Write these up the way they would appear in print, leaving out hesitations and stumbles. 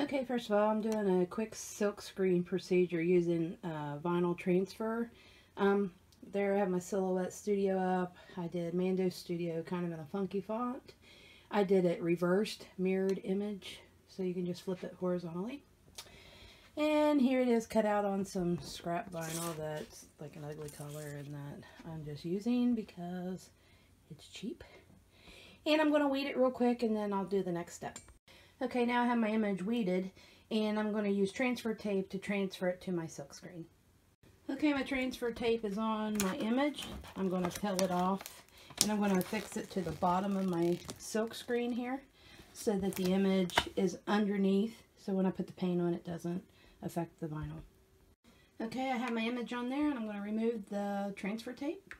Okay, first of all, I'm doing a quick silk screen procedure using vinyl transfer. There I have my Silhouette Studio up. I did Mando Studio kind of in a funky font. I did it reversed, mirrored image, so you can just flip it horizontally. And here it is cut out on some scrap vinyl that's like an ugly color and that I'm just using because it's cheap. And I'm going to weed it real quick and then I'll do the next step. Okay, now I have my image weeded and I'm going to use transfer tape to transfer it to my silk screen. Okay, my transfer tape is on my image. I'm going to peel it off and I'm going to affix it to the bottom of my silk screen here so that the image is underneath, so when I put the paint on it doesn't affect the vinyl. Okay, I have my image on there and I'm going to remove the transfer tape.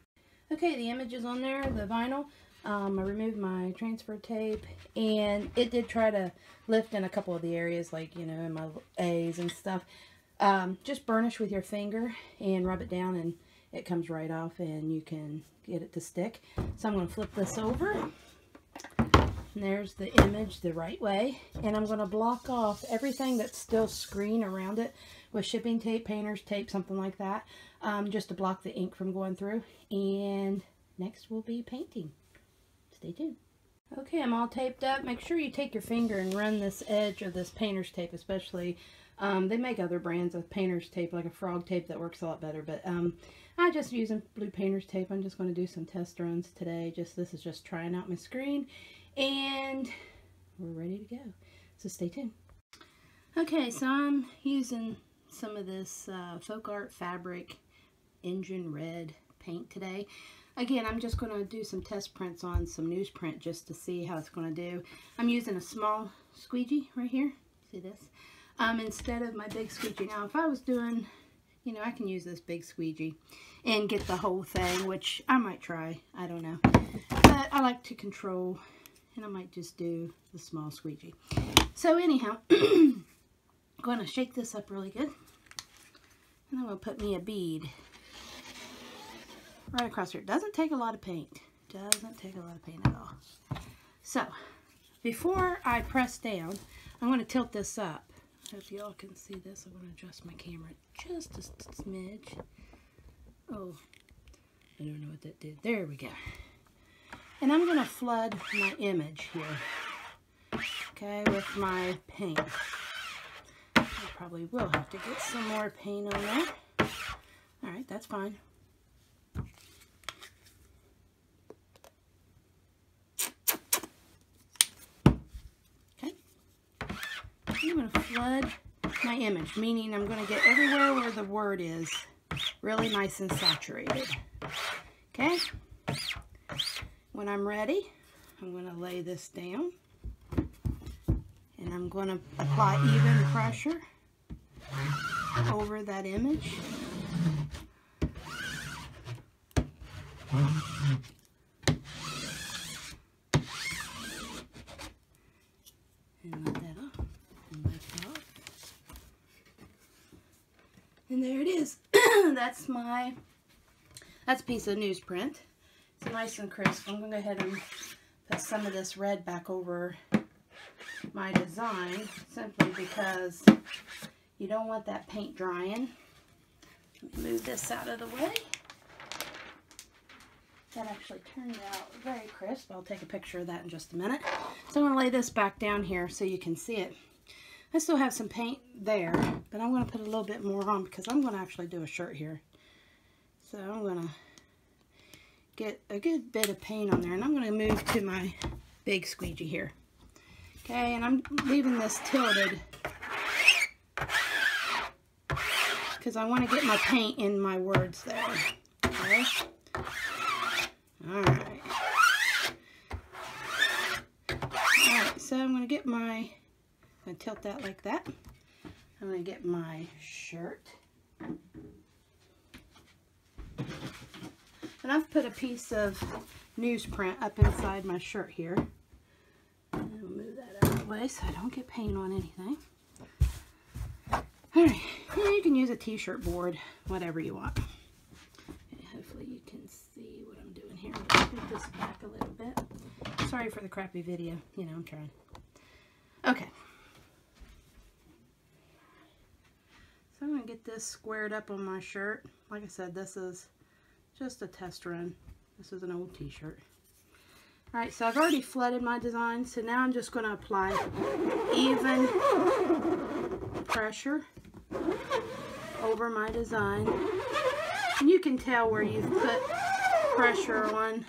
Okay, the image is on there, the vinyl. I removed my transfer tape and it did try to lift in a couple of the areas, like, you know, in my A's and stuff. Just burnish with your finger and rub it down and it comes right off and you can get it to stick. So I'm going to flip this over. And there's the image the right way. And I'm going to block off everything that's still screen around it with shipping tape, painter's tape, something like that. Just to block the ink from going through. And next will be painting. Stay tuned. Okay, I'm all taped up. Make sure you take your finger and run this edge of this painter's tape, especially. They make other brands of painter's tape, like a frog tape that works a lot better. But I'm just using blue painter's tape. I'm just going to do some test runs today. This is just trying out my screen. And we're ready to go. So stay tuned. Okay, so I'm using some of this Folk Art Fabric Engine Red paint today. Again, I'm just going to do some test prints on some newsprint just to see how it's going to do. I'm using a small squeegee right here. See this? Instead of my big squeegee. Now, if I was doing, you know, I can use this big squeegee and get the whole thing, which I might try. I don't know. But I like to control, and I might just do the small squeegee. So anyhow, I'm going to shake this up really good. And I'm going to put me a bead right across here. It doesn't take a lot of paint. Doesn't take a lot of paint at all. So, before I press down, I'm going to tilt this up. Hope y'all can see this. I'm going to adjust my camera just a smidge. Oh, I don't know what that did. There we go. And I'm going to flood my image here, okay, with my paint. I probably will have to get some more paint on there. Alright, that's fine. Okay. I'm going to flood my image, meaning I'm going to get everywhere where the word is really nice and saturated. Okay? When I'm ready, I'm going to lay this down and I'm going to apply even pressure over that image. And let that off. And lift it off. And there it is. That's a piece of newsprint. It's nice and crisp. I'm going to go ahead and put some of this red back over my design, simply because you don't want that paint drying. Let me move this out of the way. That actually turned out very crisp. I'll take a picture of that in just a minute. So I'm going to lay this back down here so you can see it. I still have some paint there, but I'm going to put a little bit more on because I'm going to actually do a shirt here. So I'm going to get a good bit of paint on there, and I'm going to move to my big squeegee here. Okay, and I'm leaving this tilted because I want to get my paint in my words there. Okay. Alright. Alright, so I'm going to get my, I'm going to tilt that like that. I'm going to get my shirt. And I've put a piece of newsprint up inside my shirt here. And I'll move that out of the way so I don't get paint on anything. Alright, you can use a t-shirt board, whatever you want. Okay, hopefully you can see what I'm doing here. I'll move this back a little bit. Sorry for the crappy video. You know, I'm trying. Okay. get this squared up on my shirt. Like I said, this is just a test run. This is an old t-shirt. Alright, so I've already flooded my design, so now I'm just going to apply even pressure over my design. And you can tell where you've put pressure on.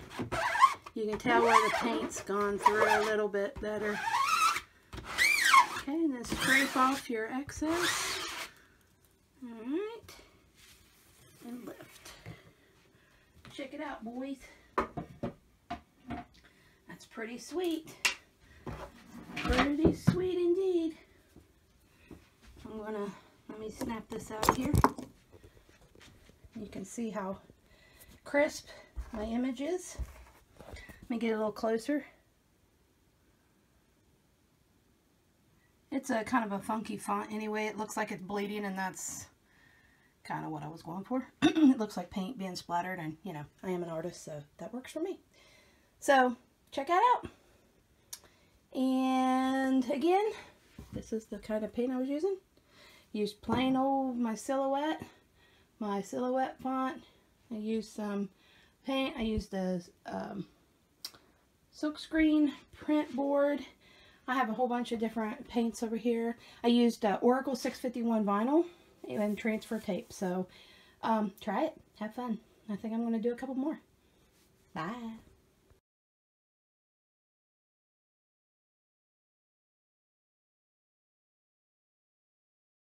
You can tell where the paint's gone through a little bit better. Okay, and then scrape off your excess. Alright, and lift. Check it out, boys. That's pretty sweet. Pretty sweet indeed. Let me snap this out here. You can see how crisp my image is. Let me get a little closer. It's a kind of a funky font anyway. It looks like it's bleeding, and that's kind of what I was going for. It looks like paint being splattered, and you know, I am an artist, so that works for me. So check that out. And again, this is the kind of paint I was using. Used plain old my silhouette font. I used some paint. I used a Silkscreen print board. I have a whole bunch of different paints over here. I used Oracal 651 vinyl and transfer tape. So try it. Have fun. I think I'm going to do a couple more. Bye.